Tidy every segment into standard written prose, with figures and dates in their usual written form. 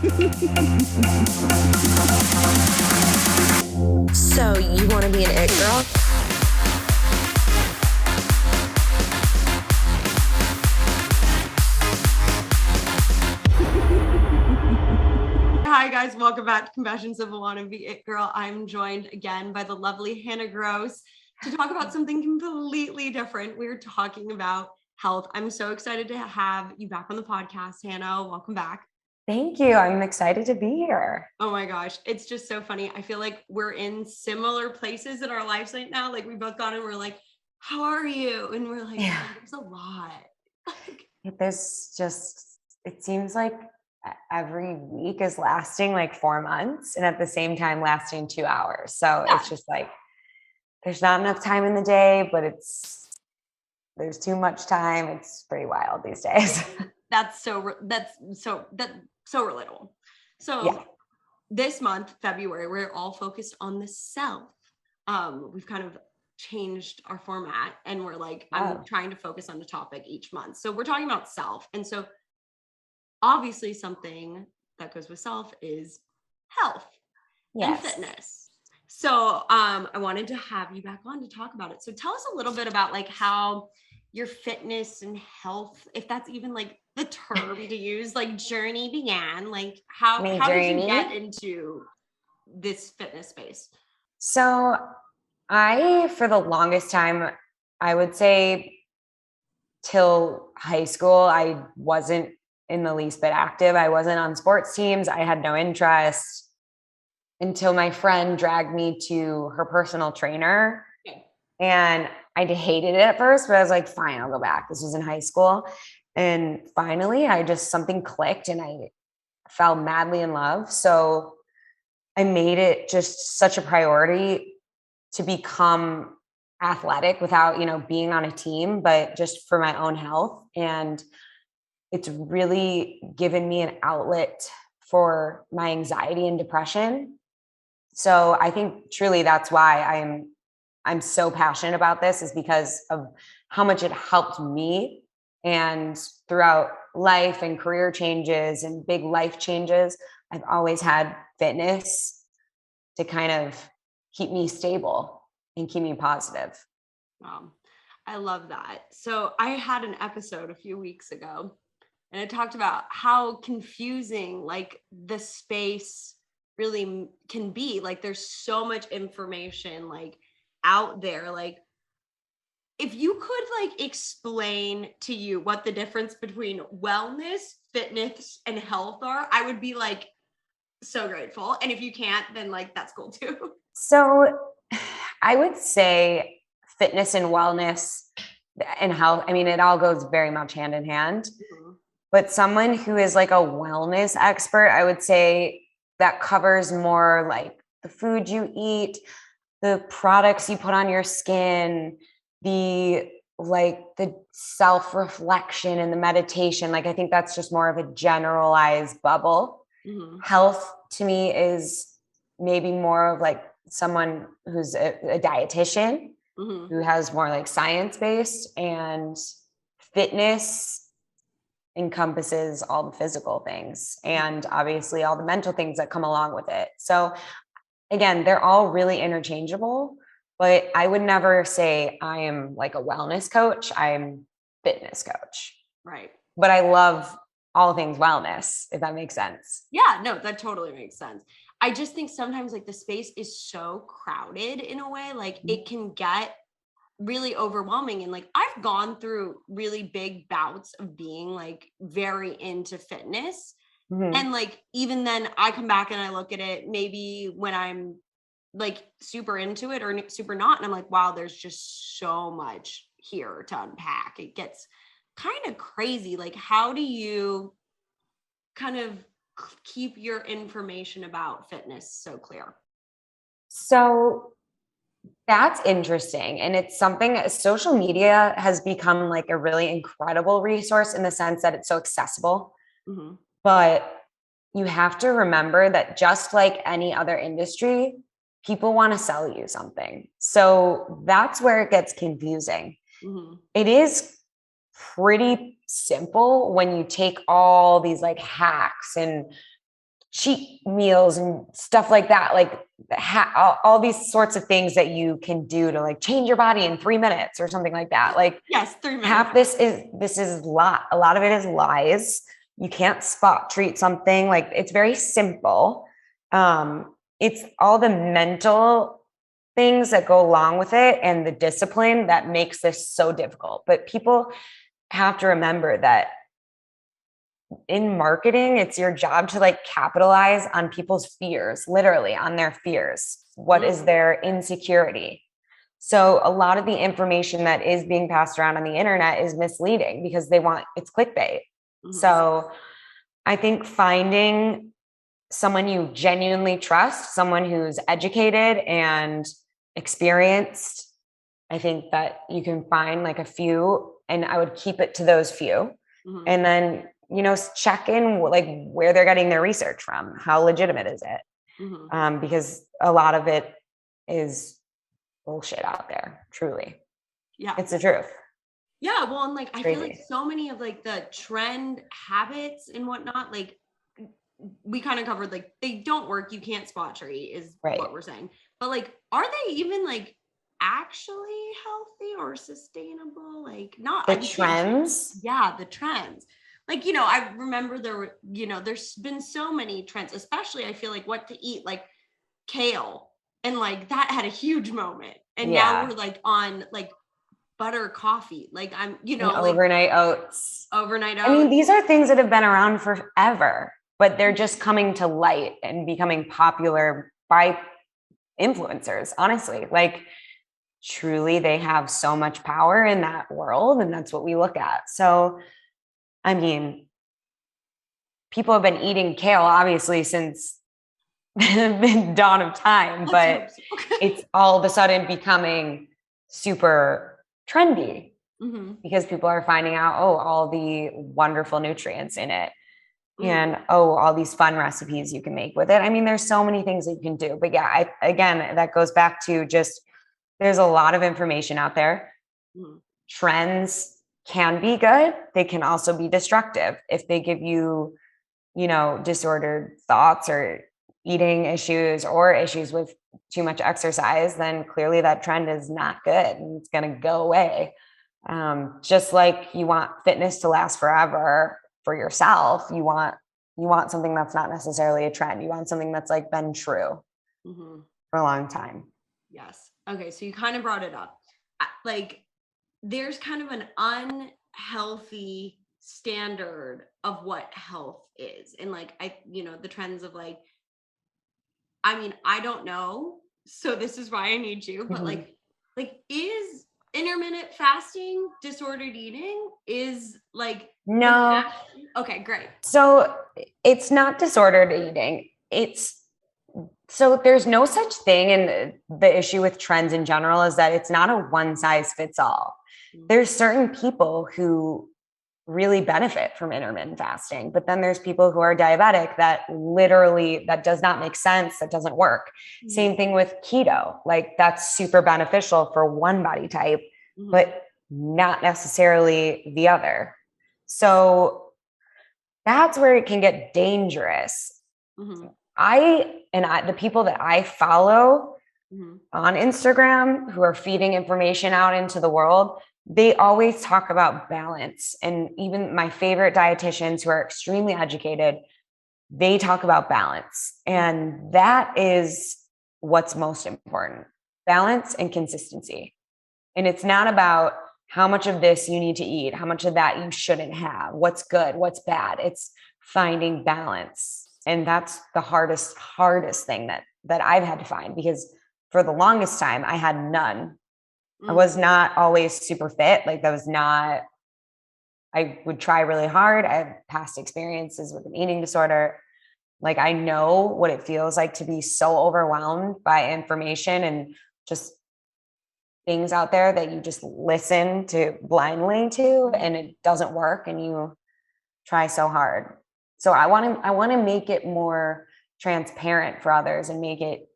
So you want to be an it girl? Hi guys, welcome back to Confessions of a Wannabe It Girl. I'm joined again by the lovely Hannah Gross to talk about something completely different. We're talking about health. I'm so excited to have you back on the podcast, Hannah. Welcome back. Thank you. I'm excited to be here. Oh my gosh, it's just so funny. I feel like we're in similar places in our lives right now. Like we both got and we're like, how are you? And we're like, Yeah. there's a lot. It seems like every week is lasting like 4 months and at the same time lasting 2 hours. So It's just like, there's not enough time in the day, but there's too much time. It's pretty wild these days. That's so relatable. So yeah. This month, February, we're all focused on the self. We've kind of changed our format and we're like, I'm trying to focus on the topic each month. So we're talking about self. And so obviously something that goes with self is health and fitness. So I wanted to have you back on to talk about it. So tell us a little bit about like how your fitness and health, if that's even like the term to use, like journey began, like how did you get into this fitness space? So for the longest time, I would say till high school, I wasn't in the least bit active. I wasn't on sports teams. I had no interest until my friend dragged me to her personal trainer. Okay. And I hated it at first, but I was like, fine, I'll go back. This was in high school. And finally, something clicked and I fell madly in love. So I made it just such a priority to become athletic without, being on a team, but just for my own health. And it's really given me an outlet for my anxiety and depression. So I think truly that's why I'm so passionate about this, is because of how much it helped me. And throughout life and career changes and big life changes, I've always had fitness to kind of keep me stable and keep me positive. I love that. So I had an episode a few weeks ago and it talked about how confusing like the space really can be. Like there's so much information like out there. Like if you could like explain to you what the difference between wellness, fitness, and health are, I would be like so grateful. And if you can't, then like that's cool too. So I would say fitness and wellness and health, it all goes very much hand in hand. Mm-hmm. But someone who is like a wellness expert, I would say that covers more like the food you eat, the products you put on your skin, the self-reflection and the meditation. Like, I think that's just more of a generalized bubble. Mm-hmm. Health to me is maybe more of like someone who's a dietitian, mm-hmm. who has more like science-based, and fitness encompasses all the physical things and obviously all the mental things that come along with it. So again, they're all really interchangeable, but I would never say I am like a wellness coach. I'm fitness coach. Right. But I love all things wellness, if that makes sense. Yeah, no, that totally makes sense. I just think sometimes like the space is so crowded in a way, like it can get really overwhelming. And like I've gone through really big bouts of being like very into fitness. Mm-hmm. And like even then I come back and I look at it maybe when I'm like super into it or super not, and I'm like, wow, there's just so much here to unpack. It gets kind of crazy. Like how do you kind of keep your information about fitness so clear? So that's interesting. And it's something, social media has become like a really incredible resource in the sense that it's so accessible. Mm-hmm. But you have to remember that just like any other industry, people want to sell you something. So that's where it gets confusing. Mm-hmm. It is pretty simple when you take all these like hacks and cheat meals and stuff like that. Like all these sorts of things that you can do to like change your body in 3 minutes or something like that. Like yes, 3 minutes. Half this is a lot of it is lies. You can't spot treat something. Like it's very simple. It's all the mental things that go along with it and the discipline that makes this so difficult. But people have to remember that in marketing, it's your job to like capitalize on people's fears, literally on their fears. What is their insecurity? So a lot of the information that is being passed around on the internet is misleading because it's clickbait. So I think finding someone you genuinely trust, someone who's educated and experienced, I think that you can find like a few, and I would keep it to those few. And then, check in like where they're getting their research from. How legitimate is it? Because a lot of it is bullshit out there, truly. Yeah. It's the truth. Yeah. Well, and like, I feel like so many of like the trend habits and whatnot, like we kind of covered, like they don't work. You can't spot treat is what we're saying. But like, are they even like actually healthy or sustainable? Like not the trends. Yeah. The trends. Like, I remember there's been so many trends, especially I feel like what to eat, like kale. And like that had a huge moment. And now we're like on like butter coffee. Like I'm, overnight oats. Overnight oats. I mean, these are things that have been around forever, but they're just coming to light and becoming popular by influencers, honestly. Like truly they have so much power in that world, and that's what we look at. So I mean, people have been eating kale obviously since the dawn of time, but it's all of a sudden becoming super trendy because people are finding out, all the wonderful nutrients in it. And all these fun recipes you can make with it. I mean, there's so many things that you can do. But yeah, again, that goes back to just there's a lot of information out there. Trends can be good. They can also be destructive if they give you, disordered thoughts or eating issues or issues with too much exercise. Then clearly that trend is not good and it's going to go away. Just like you want fitness to last forever for yourself, you want something that's not necessarily a trend. You want something that's like been true for a long time. Yes. Okay. So you kind of brought it up. Like there's kind of an unhealthy standard of what health is. And like, the trends of like, I mean, I don't know. So this is why I need you, but like is intermittent fasting disordered eating? Is like, no. Okay, great. So it's not disordered eating. So there's no such thing. And the issue with trends in general is that it's not a one size fits all. There's certain people who really benefit from intermittent fasting, but then there's people who are diabetic that does not make sense. That doesn't work. Same thing with keto. Like that's super beneficial for one body type, but not necessarily the other. So that's where it can get dangerous. The people that I follow on Instagram who are feeding information out into the world, they always talk about balance. And even my favorite dietitians who are extremely educated, they talk about balance. And that is what's most important: balance and consistency. And it's not about how much of this you need to eat, how much of that you shouldn't have, what's good, what's bad. It's finding balance. And that's the hardest thing that I've had to find, because for the longest time I had none. I was not always super fit. Like I would try really hard. I have past experiences with an eating disorder. Like I know what it feels like to be so overwhelmed by information and just things out there that you just listen to blindly to, and it doesn't work and you try so hard. So I want to make it more transparent for others and make it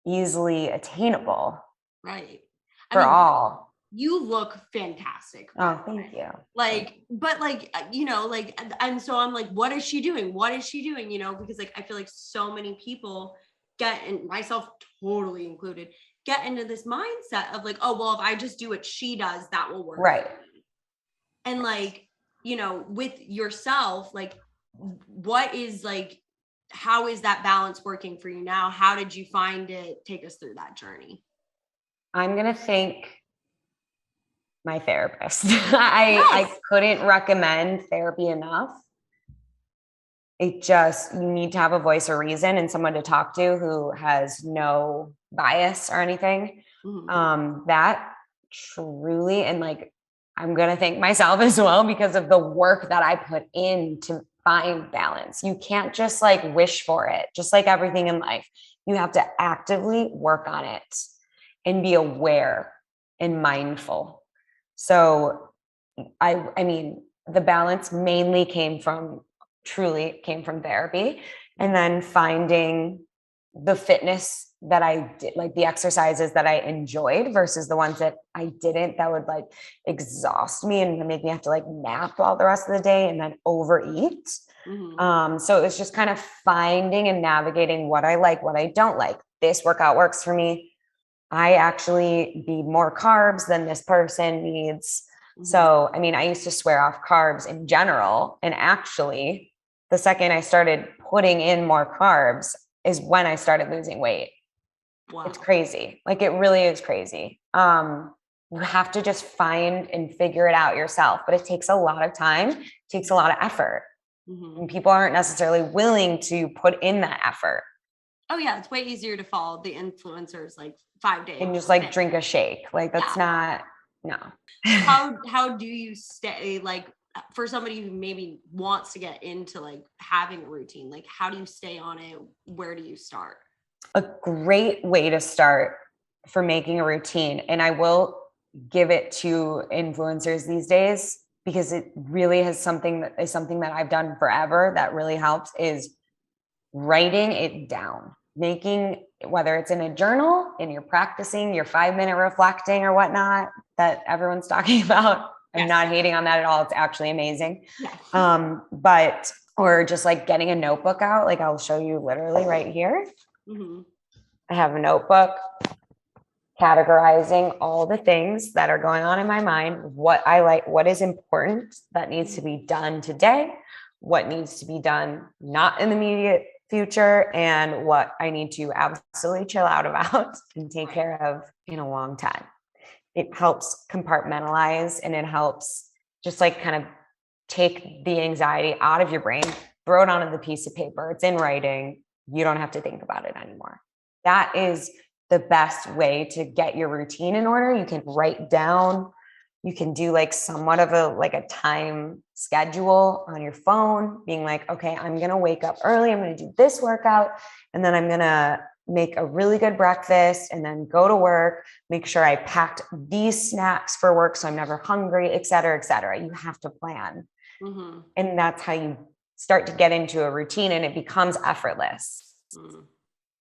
easily attainable. Right. For all. you look fantastic. Oh, thank you. Like, but like, you know, like, and so I'm like, what is she doing? What is she doing? You know, because like, I feel like so many people get, and myself totally included, get into this mindset of like, oh, well, if I just do what she does, that will work. Right. And like, you know, with yourself, like, what is like, how is that balance working for you now? How did you find it? Take us through that journey. I'm going to thank my therapist. I couldn't recommend therapy enough. It just, you need to have a voice or reason and someone to talk to who has no bias or anything. That truly, and like, I'm going to thank myself as well because of the work that I put in to find balance. You can't just like wish for it, just like everything in life. You have to actively work on it and be aware and mindful. So I mean, the balance mainly truly came from therapy, and then finding the fitness that I did, like the exercises that I enjoyed versus the ones that I didn't, that would like exhaust me and make me have to like nap all the rest of the day and then overeat. So it was just kind of finding and navigating what I like, what I don't like. This workout works for me. I actually need more carbs than this person needs. So, I mean, I used to swear off carbs in general. And actually, the second I started putting in more carbs is when I started losing weight. Wow. It's crazy. Like, it really is crazy. You have to just find and figure it out yourself, but it takes a lot of time, it takes a lot of effort. And people aren't necessarily willing to put in that effort. Oh yeah, it's way easier to follow the influencers like 5 days and just like drink a shake. Like that's not, no. How do you stay, like, for somebody who maybe wants to get into like having a routine, like how do you stay on it? Where do you start? A great way to start for making a routine, and I will give it to influencers these days because it really is something that I've done forever that really helps, is writing it down. Making, whether it's in a journal and you're practicing your 5-minute reflecting or whatnot that everyone's talking about. I'm not hating on that at all. It's actually amazing. But, or just like getting a notebook out. Like I'll show you literally right here. I have a notebook categorizing all the things that are going on in my mind, what I like, what is important that needs to be done today, what needs to be done not in the immediate future, and what I need to absolutely chill out about and take care of in a long time. It helps compartmentalize, and it helps just like kind of take the anxiety out of your brain, throw it onto the piece of paper. It's in writing. You don't have to think about it anymore. That is the best way to get your routine in order. You can write down, you can do like somewhat of a time schedule on your phone, being like, okay, I'm going to wake up early. I'm going to do this workout. And then I'm going to make a really good breakfast and then go to work, make sure I packed these snacks for work so I'm never hungry, et cetera, et cetera. You have to plan. And that's how you start to get into a routine, and it becomes effortless.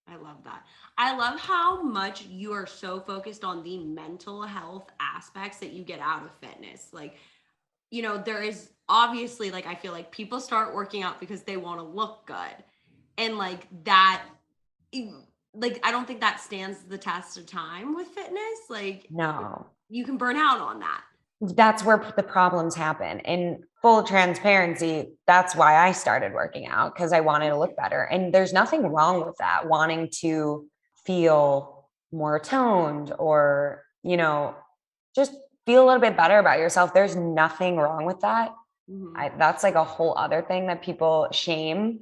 I love that. I love how much you are so focused on the mental health aspects that you get out of fitness. Like, you know, there is obviously, like, I feel like people start working out because they want to look good. And like that, like, I don't think that stands the test of time with fitness. Like, no, you can burn out on that. That's where the problems happen. In full transparency, that's why I started working out, because I wanted to look better. And there's nothing wrong with that, wanting to feel more toned or, you know, just feel a little bit better about yourself. There's nothing wrong with that. That's like a whole other thing that people shame.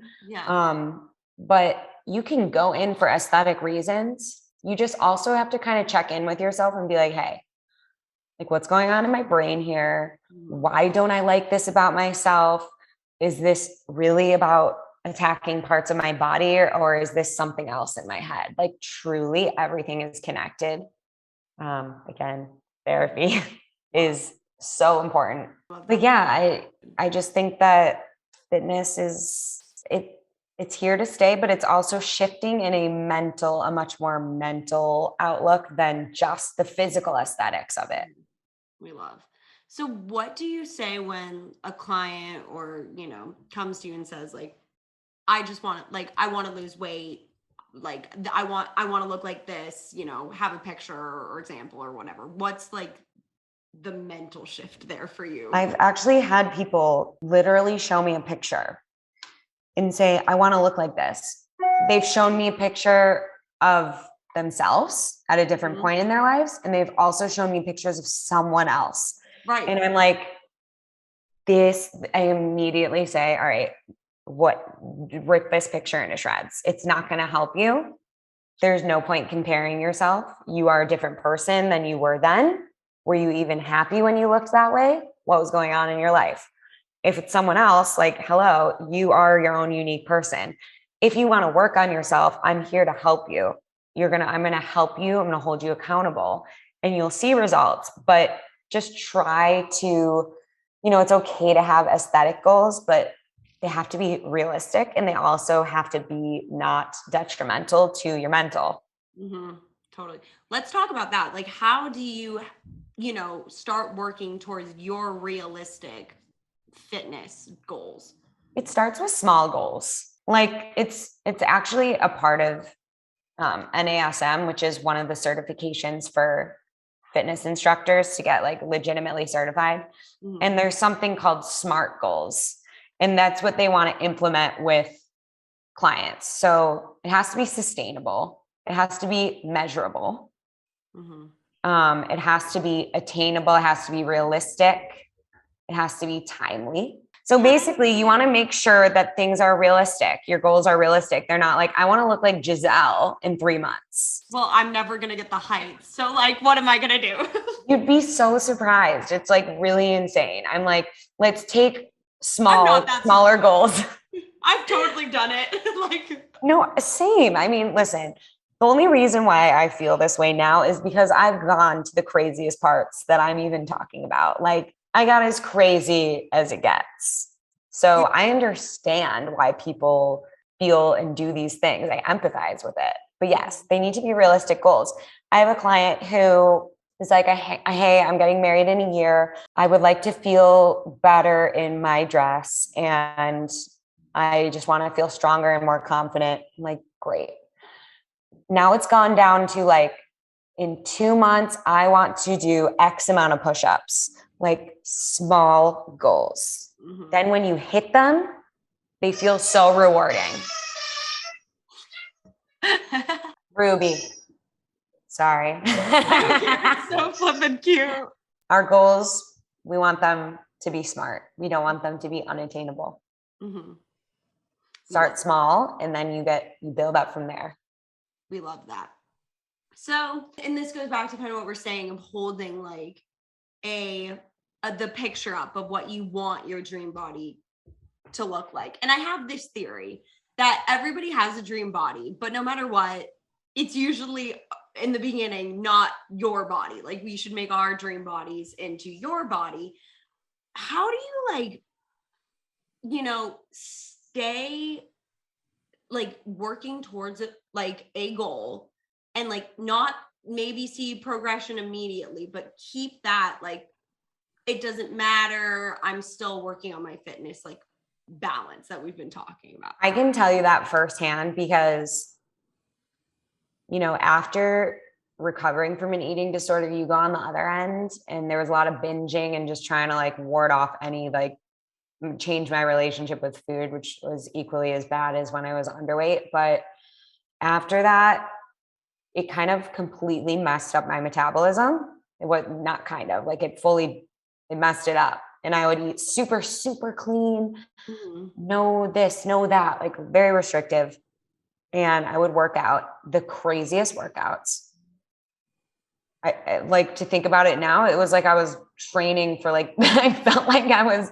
But you can go in for aesthetic reasons. You just also have to kind of check in with yourself and be like, hey, like, what's going on in my brain here? Why don't I like this about myself? Is this really about attacking parts of my body, or is this something else in my head? Like, truly, everything is connected. Again, therapy is so important. But yeah, I just think that fitness it's here to stay, but it's also shifting in a much more mental outlook than just the physical aesthetics of it. We love. So what do you say when a client or, comes to you and says like, I just want to I want to lose weight. I want to look like this, have a picture or example or whatever. What's like the mental shift there for you? I've actually had people literally show me a picture and say, I want to look like this. They've shown me a picture of themselves at a different point in their lives. And they've also shown me pictures of someone else. Right. And I'm like, I immediately say, all right, rip this picture into shreds. It's not going to help you. There's no point comparing yourself. You are a different person than you were then. Were you even happy when you looked that way? What was going on in your life? If it's someone else, like, hello, you are your own unique person. If you want to work on yourself, I'm here to help you. I'm going to help you. I'm going to hold you accountable and you'll see results, but just try to, it's okay to have aesthetic goals, but they have to be realistic and they also have to be not detrimental to your mental. Mm-hmm. Totally. Let's talk about that. Like, how do you, start working towards your realistic fitness goals? It starts with small goals. Like it's actually a part of NASM, which is one of the certifications for fitness instructors to get like legitimately certified. Mm-hmm. And there's something called SMART goals. And that's what they want to implement with clients. So it has to be sustainable. It has to be measurable. Mm-hmm. It has to be attainable. It has to be realistic. It has to be timely. So basically, you want to make sure that things are realistic. Your goals are realistic. They're not like, I want to look like Giselle in 3 months. Well, I'm never going to get the height. So like, what am I going to do? You'd be so surprised. It's like really insane. I'm like, let's take smaller goals. I've totally done it. No, same. I mean, listen, the only reason why I feel this way now is because I've gone to the craziest parts that I'm even talking about. Like, I got as crazy as it gets. So I understand why people feel and do these things. I empathize with it. But yes, they need to be realistic goals. I have a client who is like, hey, I'm getting married in a year. I would like to feel better in my dress. And I just want to feel stronger and more confident. I'm like, great. Now it's gone down to like, in 2 months, I want to do X amount of push-ups, like small goals. Mm-hmm. Then when you hit them, they feel so rewarding. Ruby. Sorry. It's so flippin' cute. Our goals, we want them to be smart. We don't want them to be unattainable. Mm-hmm. Start small and then you build up from there. We love that. So, and this goes back to kind of what we're saying of holding like the picture up of what you want your dream body to look like. And I have this theory that everybody has a dream body, but no matter what, it's usually in the beginning, not your body. Like we should make our dream bodies into your body. How do you stay like working towards it, like a goal and like not maybe see progression immediately, but keep that like, it doesn't matter. I'm still working on my fitness, like balance that we've been talking about. I can tell you that firsthand because, after recovering from an eating disorder, you go on the other end and there was a lot of binging and just trying to like ward off any, like change my relationship with food, which was equally as bad as when I was underweight. But after that, it kind of completely messed up my metabolism. It was not kind of like it messed it up. And I would eat super, super clean, no this, no that, like very restrictive. And I would work out the craziest workouts. I like to think about it now. It was like I was training for like, I felt like I was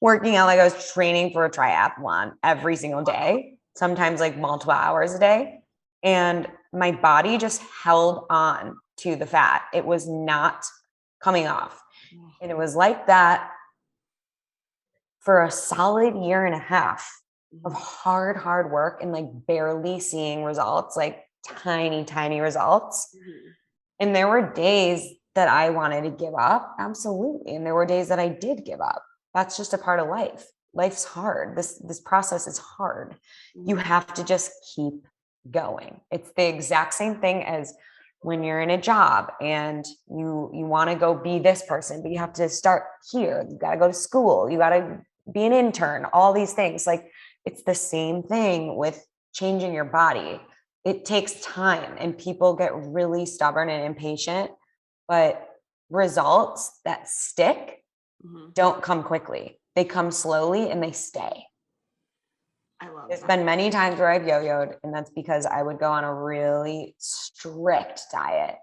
working out like I was training for a triathlon every single day, sometimes like multiple hours a day. And my body just held on to the fat. It was not coming off. And it was like that for a solid year and a half of hard work and like barely seeing results, like tiny results. And there were days that I wanted to give up? Absolutely. And there were days that I did give up. That's just a part of life. Life's hard. This process is hard. You have to just keep going. It's the exact same thing as when you're in a job and you want to go be this person, but you have to start here. You got to go to school. You got to be an intern, all these things. Like, it's the same thing with changing your body. It takes time, and people get really stubborn and impatient, but results that stick don't come quickly. They come slowly and they stay. I love There's been many times where I've yo-yoed, and that's because I would go on a really strict diet,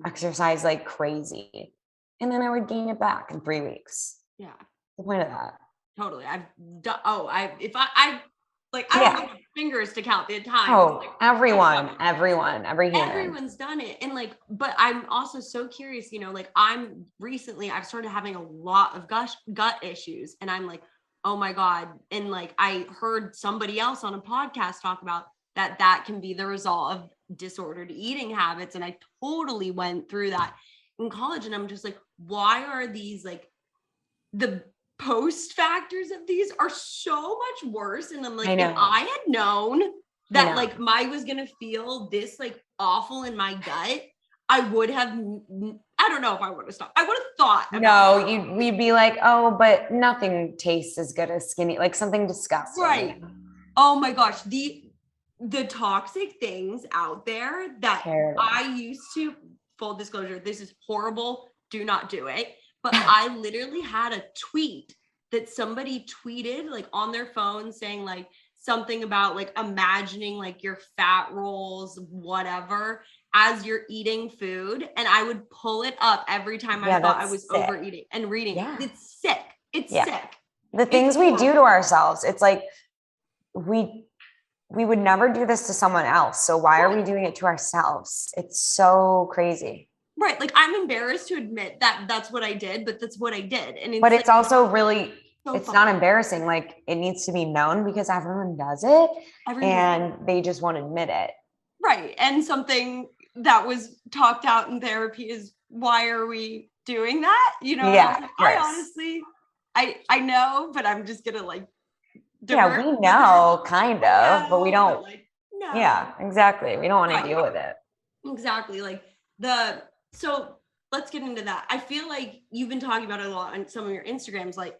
exercise like crazy, and then I would gain it back in 3 weeks. Yeah. The point of that. Totally. I've done, I don't have fingers to count the time. Oh, like, everyone, every human. Everyone's done it. And like, but I'm also so curious, you know, like I've started having a lot of gut issues, and I'm like, oh my God. And like, I heard somebody else on a podcast talk about that can be the result of disordered eating habits. And I totally went through that in college, and I'm just like, why are these, like, the post factors of these are so much worse? And I'm like, if I had known that like I was gonna feel this like awful in my gut, I would have, I don't know if I would have stopped. I would have thought about we'd be like, oh, but nothing tastes as good as skinny, like something disgusting. Right. Oh my gosh, the toxic things out there that I used to, full disclosure, this is horrible, do not do it. But I literally had a tweet that somebody tweeted like on their phone saying like something about like imagining like your fat rolls, whatever, as you're eating food. And I would pull it up every time I thought I was overeating and reading it. It's sick. It's sick. The things we do to ourselves, it's like we would never do this to someone else. So why are we doing it to ourselves? It's so crazy. Right. Like, I'm embarrassed to admit that that's what I did, but that's what I did. And but it's also really, it's not embarrassing. Like, it needs to be known because everyone does it and they just won't admit it. Right. And something that was talked out in therapy is, why are we doing that? You know, I honestly, I know, but I'm just going to like, we know kind of, but we don't. But like, no. Yeah, exactly. We don't want to deal with it. Exactly. Like so let's get into that. I feel like you've been talking about it a lot on some of your Instagrams, like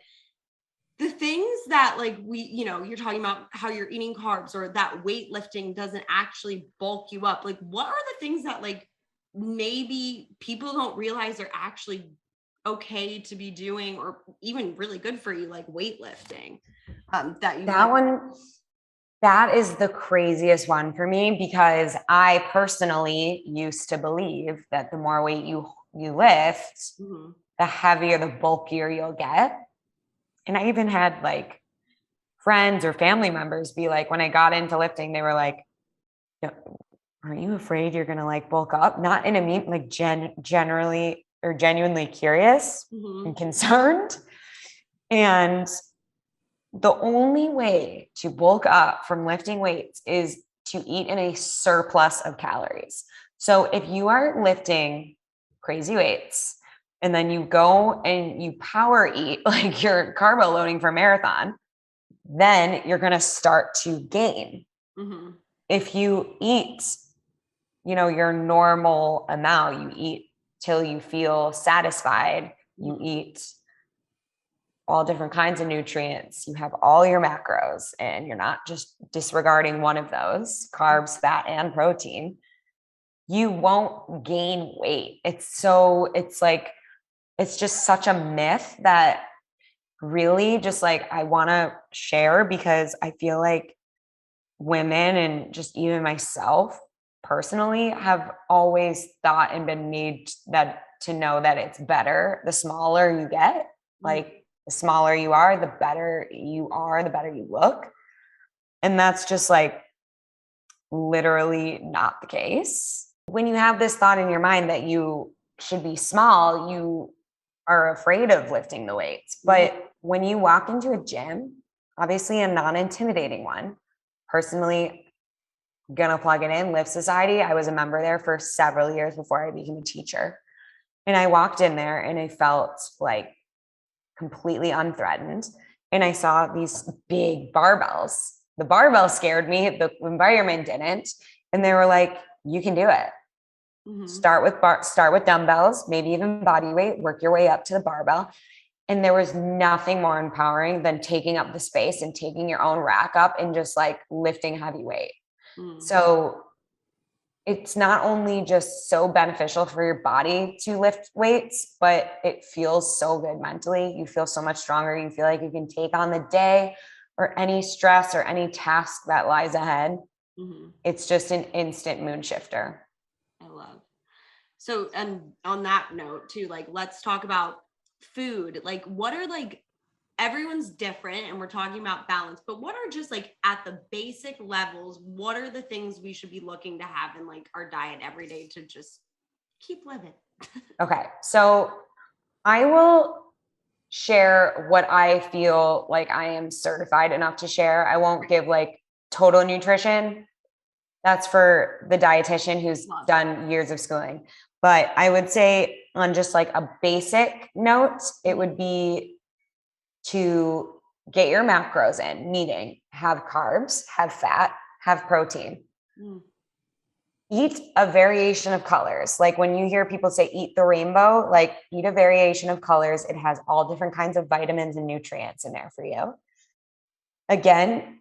the things that like you're talking about how you're eating carbs, or that weightlifting doesn't actually bulk you up. Like, what are the things that like maybe people don't realize are actually okay to be doing, or even really good for you, like weightlifting? That is the craziest one for me, because I personally used to believe that the more weight you lift, the heavier, the bulkier you'll get. And I even had like friends or family members be like, when I got into lifting, they were like, aren't you afraid you're going to like bulk up? Not in a mean, like generally or genuinely curious and concerned. And the only way to bulk up from lifting weights is to eat in a surplus of calories. So if you are lifting crazy weights and then you go and you power eat, like you're carbo loading for a marathon, then you're going to start to gain. If you eat, your normal amount, you eat till you feel satisfied, you eat all different kinds of nutrients, you have all your macros, and you're not just disregarding one of those, carbs, fat, and protein, you won't gain weight. It's just such a myth that really just like I want to share, because I feel like women, and just even myself personally, have always thought and been made that to know that it's better the smaller you get. Like, the smaller you are, the better you are, the better you look. And that's just like literally not the case. When you have this thought in your mind that you should be small, you are afraid of lifting the weights. But when you walk into a gym, obviously a non-intimidating one, personally, gonna plug it in, Lift Society. I was a member there for several years before I became a teacher. And I walked in there and I felt like completely unthreatened. And I saw these big barbells. The barbell scared me. The environment didn't. And they were like, you can do it. Mm-hmm. Start with dumbbells, maybe even body weight, work your way up to the barbell. And there was nothing more empowering than taking up the space and taking your own rack up and just like lifting heavy weight. Mm. So it's not only just so beneficial for your body to lift weights, but it feels so good mentally. You feel so much stronger. You feel like you can take on the day or any stress or any task that lies ahead. Mm-hmm. It's just an instant mood shifter. I love. So, and on that note too, like, let's talk about food. Like, what are like, everyone's different and we're talking about balance, but what are just like at the basic levels, what are the things we should be looking to have in like our diet every day to just keep living? Okay. So I will share what I feel like I am certified enough to share. I won't give like total nutrition. That's for the dietitian who's done years of schooling. But I would say on just like a basic note, it would be to get your macros in, meaning have carbs, have fat, have protein. Eat a variation of colors. Like when you hear people say eat the rainbow, like eat a variation of colors. It has all different kinds of vitamins and nutrients in there for you. Again,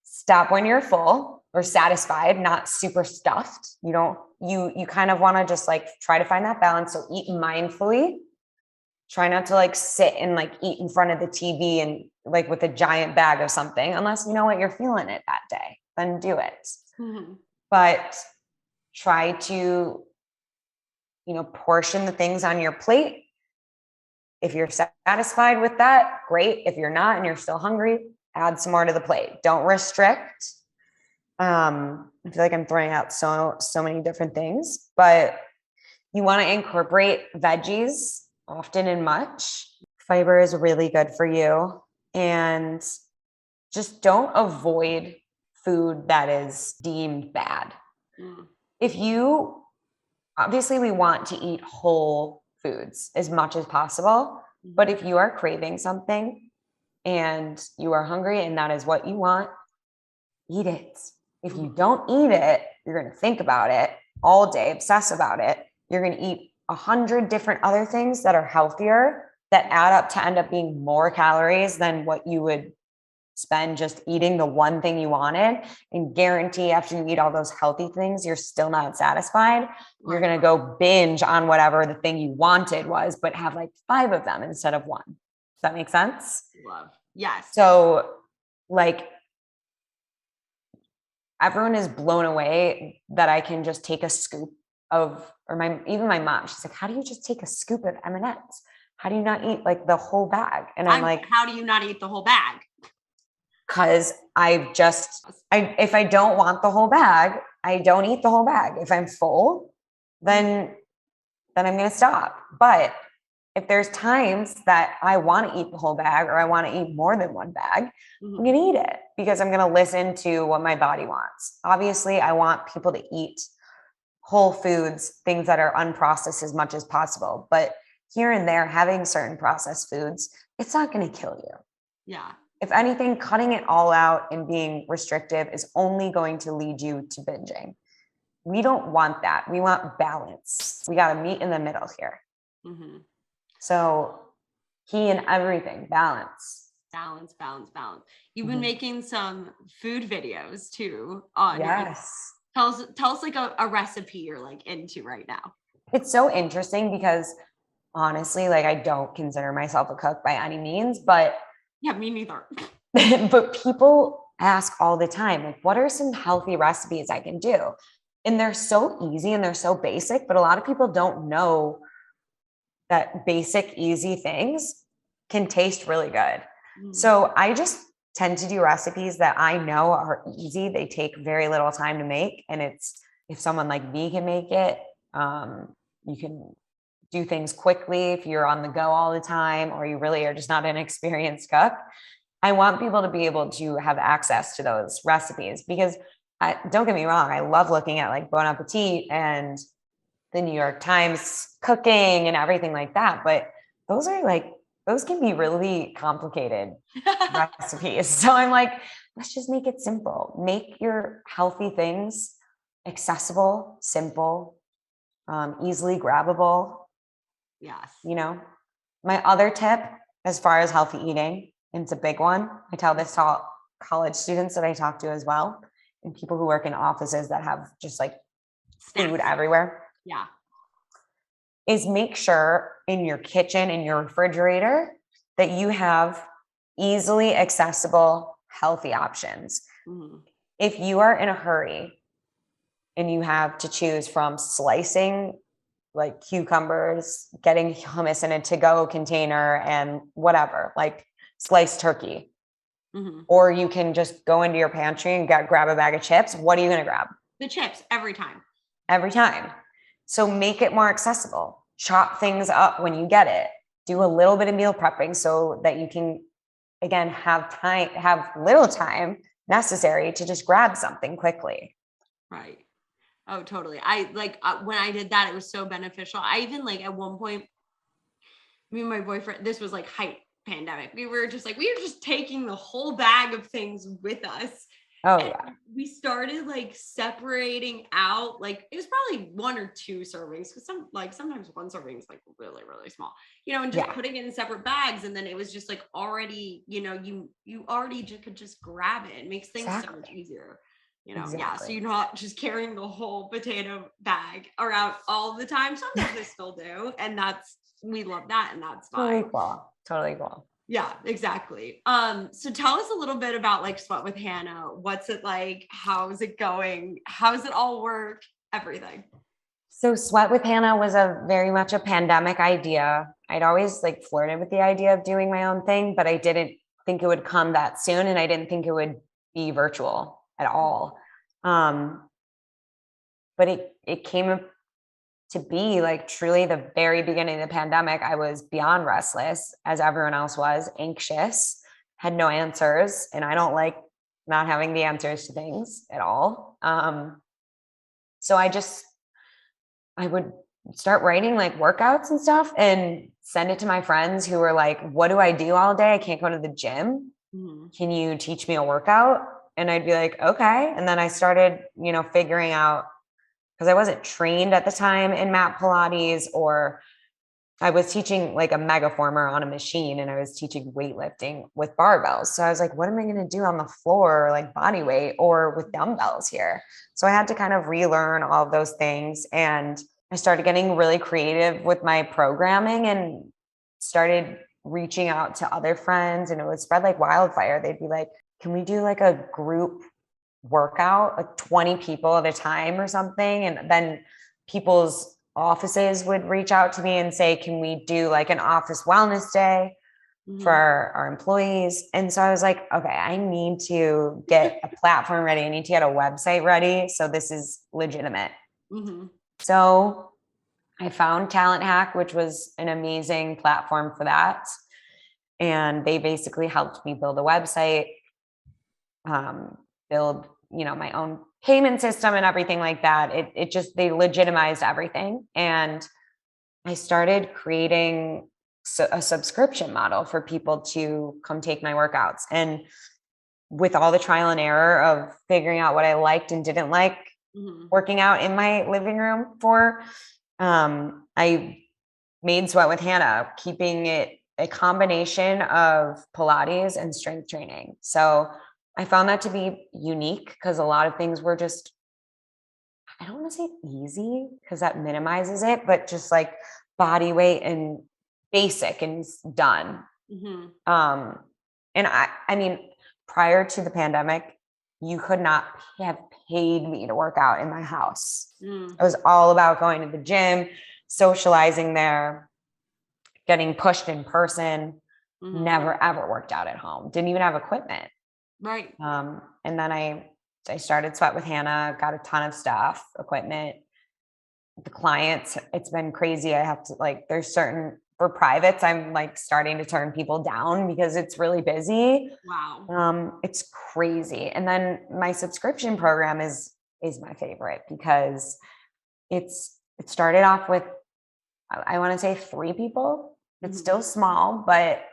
stop when you're full or satisfied, not super stuffed. You kind of want to just like try to find that balance. So eat mindfully. Try not to like sit and like eat in front of the TV and like with a giant bag of something, unless you know what, you're feeling it that day, then do it. Mm-hmm. But try to, portion the things on your plate. If you're satisfied with that, great. If you're not and you're still hungry, add some more to the plate. Don't restrict. I feel like I'm throwing out so many different things, but you want to incorporate veggies often and much. Fiber is really good for you. And just don't avoid food that is deemed bad. Obviously we want to eat whole foods as much as possible, but if you are craving something and you are hungry and that is what you want, eat it. If you don't eat it, you're going to think about it all day, obsess about it. You're going to eat 100 different other things that are healthier that add up to end up being more calories than what you would spend just eating the one thing you wanted, and guarantee after you eat all those healthy things, you're still not satisfied. You're going to go binge on whatever the thing you wanted was, but have like 5 of them instead of 1. Does that make sense? Love. Yes. So like everyone is blown away that I can just take a scoop of, or even my mom, she's like, how do you just take a scoop of M&Ms? How do you not eat like the whole bag? And I'm like, how do you not eat the whole bag? Because if I don't want the whole bag, I don't eat the whole bag. If I'm full, then I'm going to stop. But if there's times that I want to eat the whole bag or I want to eat more than one bag, I'm going to eat it because I'm going to listen to what my body wants. Obviously, I want people to eat whole foods, things that are unprocessed as much as possible. But here and there, having certain processed foods, it's not going to kill you. Yeah. If anything, cutting it all out and being restrictive is only going to lead you to binging. We don't want that. We want balance. We got to meet in the middle here. Mm-hmm. So key in everything, balance. Balance. You've been making some food videos too. Yes. Tell us like a recipe you're like into right now. It's so interesting because honestly, like I don't consider myself a cook by any means, but yeah, me neither. But people ask all the time, like, what are some healthy recipes I can do? And they're so easy and they're so basic, but a lot of people don't know that basic, easy things can taste really good. So I just tend to do recipes that I know are easy. They take very little time to make. And if someone like me can make it, you can do things quickly if you're on the go all the time, or you really are just not an experienced cook. I want people to be able to have access to those recipes because don't get me wrong, I love looking at like Bon Appetit and the New York Times cooking and everything like that. But those can be really complicated recipes. So I'm like, let's just make it simple. Make your healthy things accessible, simple, easily grabbable. Yes. My other tip as far as healthy eating, and it's a big one. I tell this to all college students that I talk to as well, and people who work in offices that have just like food everywhere. Yeah. Is make sure in your kitchen, in your refrigerator, that you have easily accessible, healthy options. Mm-hmm. If you are in a hurry and you have to choose from slicing like cucumbers, getting hummus in a to-go container and whatever, like sliced turkey, or you can just go into your pantry and grab a bag of chips, what are you going to grab? The chips every time. Every time. So make it more accessible. Chop things up when you get it. Do a little bit of meal prepping so that you can, again, have little time necessary to just grab something quickly. Right. Oh, totally. I like when I did that, it was so beneficial. I even like at one point, me and my boyfriend, this was like height pandemic. We were just taking the whole bag of things with us. Oh, yeah. We started like separating out, like it was probably 1 or 2 servings, because sometimes one serving is like really, really small, and just putting it in separate bags. And then it was just like already, you already could just grab it. It makes things so much easier, Exactly. Yeah. So you're not just carrying the whole potato bag around all the time. Sometimes I still do. And we love that. And that's fine. Totally cool. Yeah, exactly. So tell us a little bit about like Sweat with Hannah. What's it like? How's it going? How does it all work? Everything. So Sweat with Hannah was very much a pandemic idea. I'd always like flirted with the idea of doing my own thing, but I didn't think it would come that soon. And I didn't think it would be virtual at all. But it came to be like truly the very beginning of the pandemic. I was beyond restless, as everyone else was, anxious, had no answers. And I don't like not having the answers to things at all. So I would start writing like workouts and stuff and send it to my friends who were like, what do I do all day? I can't go to the gym. Mm-hmm. Can you teach me a workout? And I'd be like, okay. And then I started, figuring out, because I wasn't trained at the time in mat Pilates, or I was teaching like a megaformer on a machine, and I was teaching weightlifting with barbells. So I was like, what am I going to do on the floor, like body weight or with dumbbells here? So I had to kind of relearn all of those things. And I started getting really creative with my programming and started reaching out to other friends, and it would spread like wildfire. They'd be like, can we do like a group workout, like 20 people at a time or something? And then people's offices would reach out to me and say, can we do like an office wellness day for our employees? And so I was like, okay, I need to get a platform ready. I need to get a website ready. So this is legitimate. Mm-hmm. So I found Talent Hack, which was an amazing platform for that. And they basically helped me build a website, build, my own payment system and everything like that. They legitimized everything. And I started creating a subscription model for people to come take my workouts. And with all the trial and error of figuring out what I liked and didn't like working out in my living room for, I made Sweat with Hannah, keeping it a combination of Pilates and strength training. So I found that to be unique, because a lot of things were just, I don't want to say easy because that minimizes it, but just like body weight and basic and done. Mm-hmm. And I mean, prior to the pandemic, you could not have paid me to work out in my house. It was all about going to the gym, socializing there, getting pushed in person. Never ever worked out at home. Didn't even have equipment. Right. And then I started Sweat with Hannah, got a ton of stuff, equipment. The clients, it's been crazy. I have to for privates, I'm like starting to turn people down because it's really busy. Wow. It's crazy. And then my subscription program is my favorite, because it's it started off with, I want to say 3 people. It's still small, but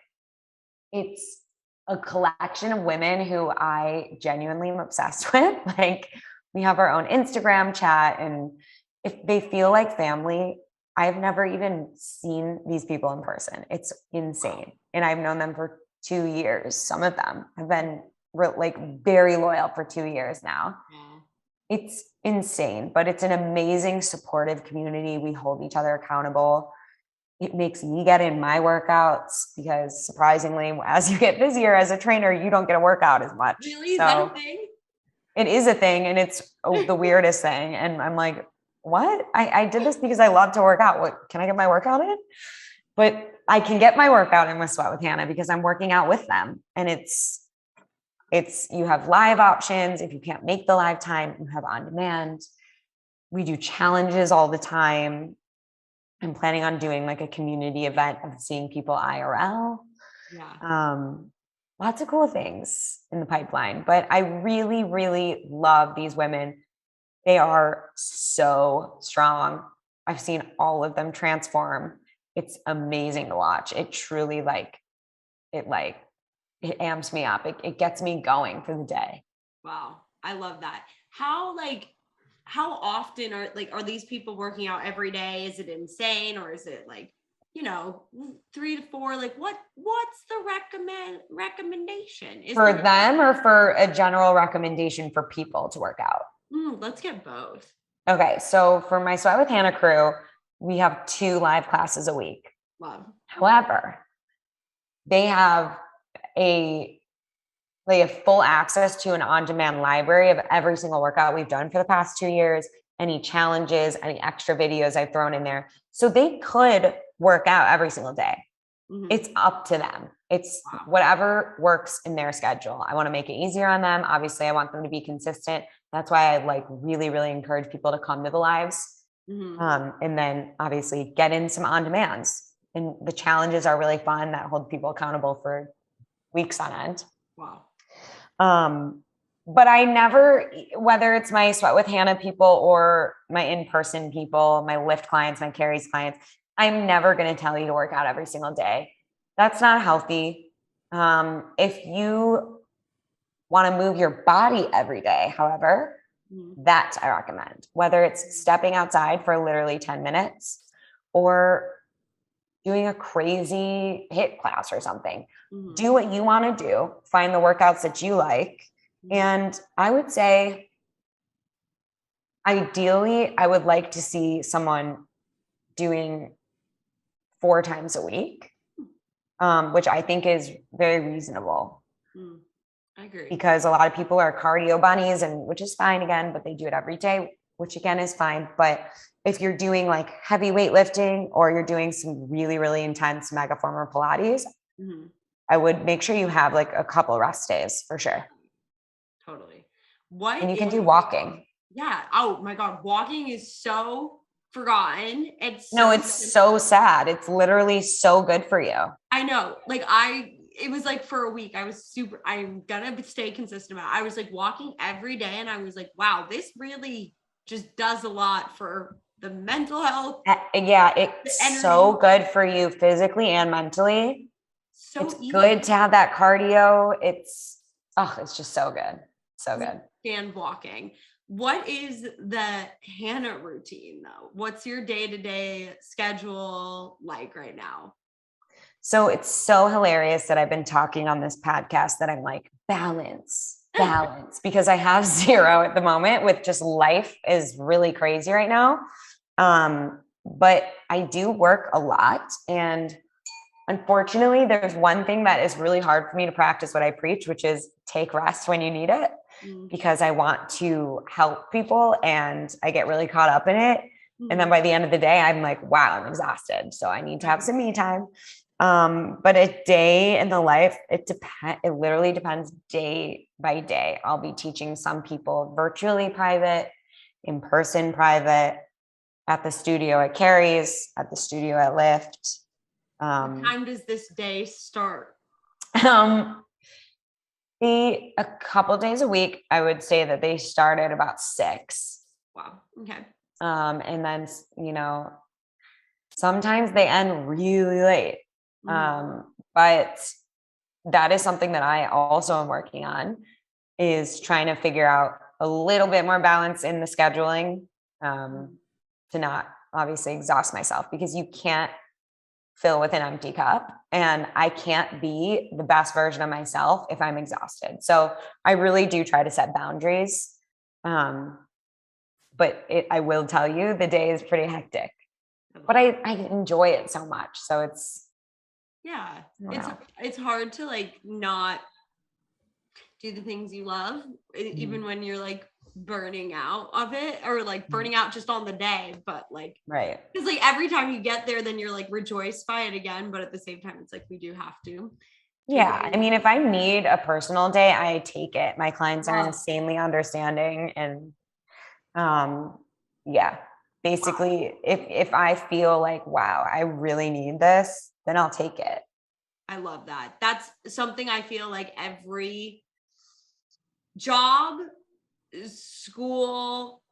it's a collection of women who I genuinely am obsessed with. Like, we have our own Instagram chat, and if they feel like family, I've never even seen these people in person. It's insane. And I've known them for 2 years. Some of them have been like very loyal for 2 years now. It's insane, but it's an amazing supportive community. We hold each other accountable. It makes me get in my workouts because, surprisingly, as you get busier as a trainer, you don't get a workout as much. Really? Is that a thing? It is a thing, and it's the weirdest thing. And I'm like, what? I did this because I love to work out. What, can I get my workout in? But I can get my workout in with Sweat with Hannah because I'm working out with them. And it's, you have live options. If you can't make the live time, you have on demand. We do challenges all the time. I'm planning on doing like a community event of seeing people IRL. Yeah. Lots of cool things in the pipeline, but I really, really love these women. They are so strong. I've seen all of them transform. It's amazing to watch. It truly it amps me up. It gets me going for the day. Wow. I love that. How often are these people working out every day? Is it insane, or is it 3 to 4? Like what's the recommendation? For them, or for a general recommendation for people to work out? Let's get both. Okay. So for my Sweat with Hannah crew, we have 2 live classes a week. Love. However, they have full access to an on-demand library of every single workout we've done for the past 2 years, any challenges, any extra videos I've thrown in there. So they could work out every single day. It's up to them. It's whatever works in their schedule. I want to make it easier on them. Obviously, I want them to be consistent. That's why I really, really encourage people to come to the lives. And then obviously get in some on-demands. And the challenges are really fun that hold people accountable for weeks on end. Wow. But I never, whether it's my Sweat with Hannah people or my in-person people, my lift clients, my carries clients, I'm never going to tell you to work out every single day. That's not healthy. If you want to move your body every day, however, that I recommend, whether it's stepping outside for literally 10 minutes or doing a crazy HIIT class or something. Do what you want to do. Find the workouts that you like. And I would say, ideally, I would like to see someone doing 4 times a week, which I think is very reasonable. I agree. Because a lot of people are cardio bunnies, and which is fine again, but they do it every day, which again is fine. But if you're doing like heavy weightlifting or you're doing some really, really intense mega former Pilates, I would make sure you have like a couple rest days for sure. Totally. And you can do walking. Yeah. Oh my God. Walking is so forgotten. It's so sad. It's literally so good for you. I know. It was like for a week, I'm gonna stay consistent about it. I was like walking every day, and I was like, wow, this really just does a lot for the mental health. Yeah, it's so good for you physically and mentally. It's good to have that cardio. It's just so good. So good. And walking. What is the Hannah routine though? What's your day-to-day schedule like right now? So it's so hilarious that I've been talking on this podcast that I'm like, balance, because I have 0 at the moment with just life is really crazy right now. But I do work a lot, and unfortunately, there's one thing that is really hard for me to practice what I preach, which is take rest when you need it, because I want to help people and I get really caught up in it. And then by the end of the day, I'm like, wow, I'm exhausted. So I need to have some me time. But a day in the life, it literally depends day by day. I'll be teaching some people virtually private, in person private, at the studio at Carrie's, at the studio at Lyft. What time does this day start? A couple days a week, I would say that they start at about 6. Wow. Okay. And then, sometimes they end really late. But that is something that I also am working on, is trying to figure out a little bit more balance in the scheduling, to not obviously exhaust myself, because you can't fill with an empty cup, and I can't be the best version of myself if I'm exhausted. So I really do try to set boundaries. But I will tell you, the day is pretty hectic, but I enjoy it so much. So it's hard to like not do the things you love, even when you're like burning out of it, or like burning out just on the day, but like, right, because like every time you get there, then you're like rejoiced by it again, but at the same time it's like we do have to I mean, if I need a personal day, I take it. My clients are insanely understanding, and basically, if I feel like, wow, I really need this, then I'll take it. I love that. That's something I feel like every job, school,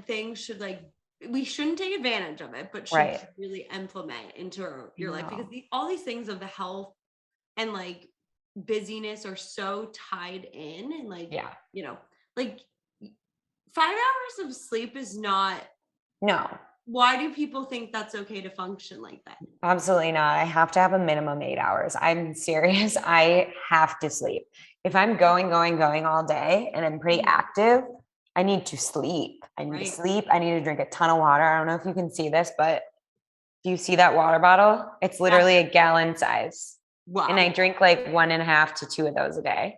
things should like, we shouldn't take advantage of it, but should really implement into your life, because all these things of the health and like busyness are so tied in, and like, like 5 hours of sleep is not. No. Why do people think that's okay to function like that? Absolutely not. I have to have a minimum 8 hours. I'm serious. I have to sleep. If I'm going all day and I'm pretty active, I need to sleep. I need to sleep. I need to drink a ton of water. I don't know if you can see this, but do you see that water bottle? It's literally a gallon size. Wow. And I drink like 1.5 to 2 of those a day.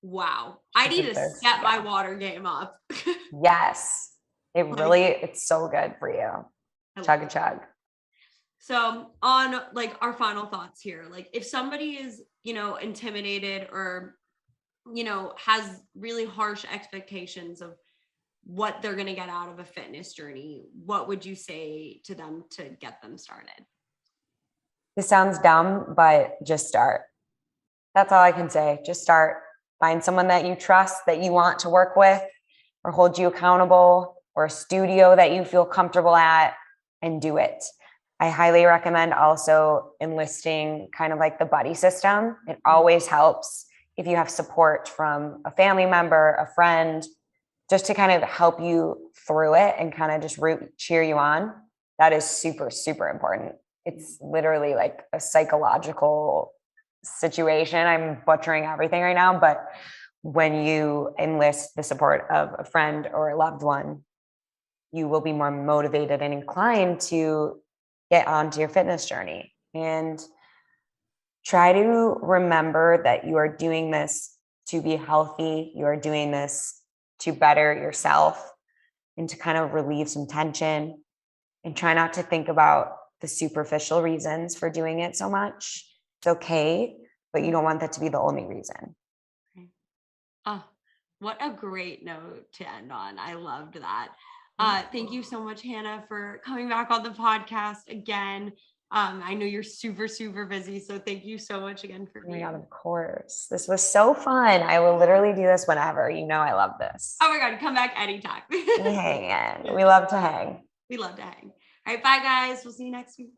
Wow. I need to step my water game up. Yes. It's so good for you. Chug a chug. So on like our final thoughts here, like if somebody is, intimidated or, has really harsh expectations of what they're going to get out of a fitness journey, what would you say to them to get them started? This sounds dumb, but just start. That's all I can say. Just start. Find someone that you trust, that you want to work with or hold you accountable, or a studio that you feel comfortable at, and do it. I highly recommend also enlisting kind of like the buddy system. It always helps if you have support from a family member, a friend, just to kind of help you through it and kind of just cheer you on. That is super, super important. It's literally like a psychological situation. I'm butchering everything right now, but when you enlist the support of a friend or a loved one, you will be more motivated and inclined to get onto your fitness journey. And try to remember that you are doing this to be healthy. You are doing this to better yourself and to kind of relieve some tension, and try not to think about the superficial reasons for doing it so much. It's okay, but you don't want that to be the only reason. Oh, what a great note to end on. I loved that. Thank you so much, Hannah, for coming back on the podcast again. I know you're super, super busy, so thank you so much again for being. Oh my God, of course. This was so fun. I will literally do this whenever. I love this. Oh my God, come back anytime. We hang in. We love to hang. We love to hang. All right, bye guys. We'll see you next week.